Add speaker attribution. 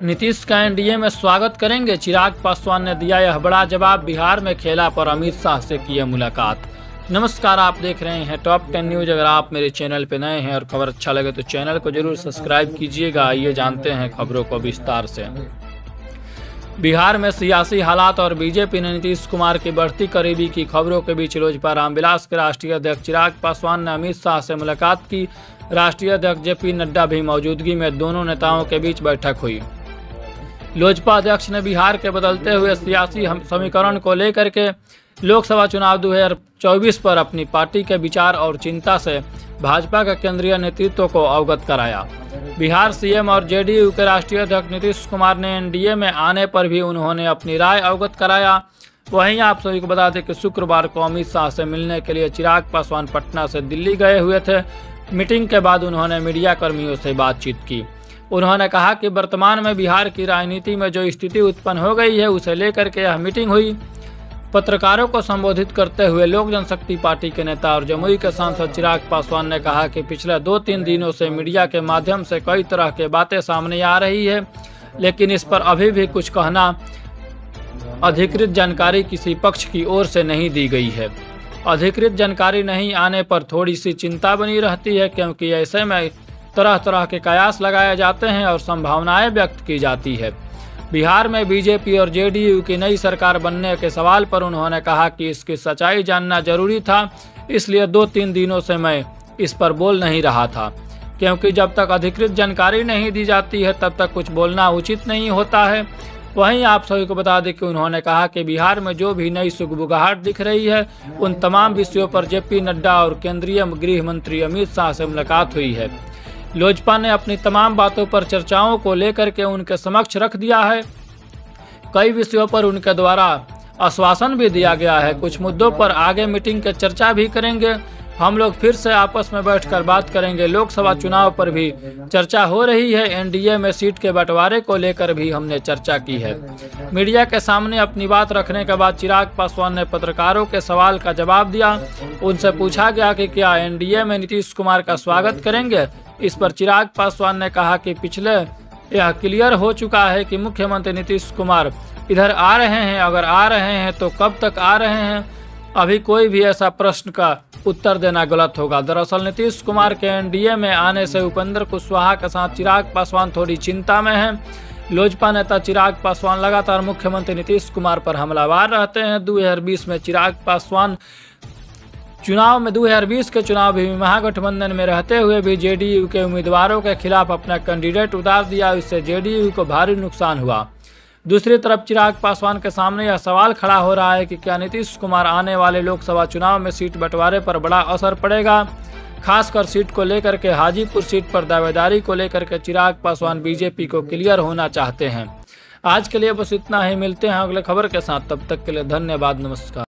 Speaker 1: नीतीश का एनडीए में स्वागत करेंगे। चिराग पासवान ने दिया यह बड़ा जवाब। बिहार में खेला पर अमित शाह से की मुलाकात। नमस्कार, आप देख रहे हैं टॉप 10 न्यूज। अगर आप मेरे चैनल पर नए हैं और खबर अच्छा लगे तो चैनल को जरूर सब्सक्राइब कीजिएगा। आइए जानते हैं खबरों को विस्तार से। बिहार में सियासी हालात और बीजेपी ने नीतीश कुमार की बढ़ती करीबी की खबरों के बीच लोजपा रामविलास के राष्ट्रीय अध्यक्ष चिराग पासवान ने अमित शाह से मुलाकात की। राष्ट्रीय अध्यक्ष जेपी नड्डा भी मौजूदगी में दोनों नेताओं के बीच बैठक हुई। लोजपा अध्यक्ष ने बिहार के बदलते हुए सियासी समीकरण को लेकर के लोकसभा चुनाव 2024 पर अपनी पार्टी के विचार और चिंता से भाजपा के केंद्रीय नेतृत्व को अवगत कराया। बिहार सीएम और जेडीयू के राष्ट्रीय अध्यक्ष नीतीश कुमार ने एनडीए में आने पर भी उन्होंने अपनी राय अवगत कराया। वहीं आप सभी को बता दें कि शुक्रवार को अमित शाह से मिलने के लिए चिराग पासवान पटना से दिल्ली गए हुए थे। मीटिंग के बाद उन्होंने मीडिया कर्मियों से बातचीत की। उन्होंने कहा कि वर्तमान में बिहार की राजनीति में जो स्थिति उत्पन्न हो गई है उसे लेकर के यह मीटिंग हुई। पत्रकारों को संबोधित करते हुए लोक जनशक्ति पार्टी के नेता और जमुई के सांसद चिराग पासवान ने कहा कि पिछले 2-3 दिनों से मीडिया के माध्यम से कई तरह के बातें सामने आ रही है, लेकिन इस पर अभी भी कुछ कहना अधिकृत जानकारी किसी पक्ष की ओर से नहीं दी गई है। अधिकृत जानकारी नहीं आने पर थोड़ी सी चिंता बनी रहती है, क्योंकि ऐसे में तरह तरह के कयास लगाए जाते हैं और संभावनाएं व्यक्त की जाती है। बिहार में बीजेपी और जेडीयू की नई सरकार बनने के सवाल पर उन्होंने कहा कि इसकी सच्चाई जानना जरूरी था, इसलिए 2-3 दिनों से मैं इस पर बोल नहीं रहा था, क्योंकि जब तक अधिकृत जानकारी नहीं दी जाती है तब तक कुछ बोलना उचित नहीं होता है। वहीं आप सभी को बता दें कि उन्होंने कहा कि बिहार में जो भी नई सुगबुगाहट दिख रही है उन तमाम विषयों पर जेपी नड्डा और केंद्रीय गृह मंत्री अमित शाह से मुलाकात हुई है। लोजपा ने अपनी तमाम बातों पर चर्चाओं को लेकर के उनके समक्ष रख दिया है। कई विषयों पर उनके द्वारा आश्वासन भी दिया गया है। कुछ मुद्दों पर आगे मीटिंग के चर्चा भी करेंगे। हम लोग फिर से आपस में बैठकर बात करेंगे। लोकसभा चुनाव पर भी चर्चा हो रही है। एनडीए में सीट के बंटवारे को लेकर भी हमने चर्चा की है। मीडिया के सामने अपनी बात रखने के बाद चिराग पासवान ने पत्रकारों के सवाल का जवाब दिया। उनसे पूछा गया कि क्या एनडीए में नीतीश कुमार का स्वागत करेंगे। इस पर चिराग पासवान ने कहा कि पिछले यह क्लियर हो चुका है कि मुख्यमंत्री नीतीश कुमार इधर आ रहे हैं। अगर आ रहे हैं तो कब तक आ रहे हैं, अभी कोई भी ऐसा प्रश्न का उत्तर देना गलत होगा। दरअसल नीतीश कुमार के एनडीए में आने से उपेंद्र कुशवाहा के साथ चिराग पासवान थोड़ी चिंता में हैं। लोजपा नेता चिराग पासवान लगातार मुख्यमंत्री नीतीश कुमार पर हमलावर रहते हैं। 2020 में चिराग पासवान 2020 के चुनाव भी महागठबंधन में रहते हुए भी जेडीयू के उम्मीदवारों के खिलाफ अपना कैंडिडेट उतार दिया। इससे जेडीयू को भारी नुकसान हुआ। दूसरी तरफ चिराग पासवान के सामने यह सवाल खड़ा हो रहा है कि क्या नीतीश कुमार आने वाले लोकसभा चुनाव में सीट बंटवारे पर बड़ा असर पड़ेगा। खासकर सीट को लेकर के हाजीपुर सीट पर दावेदारी को लेकर के चिराग पासवान बीजेपी को क्लियर होना चाहते हैं। आज के लिए बस इतना ही। मिलते हैं अगले खबर के साथ, तब तक के लिए धन्यवाद, नमस्कार।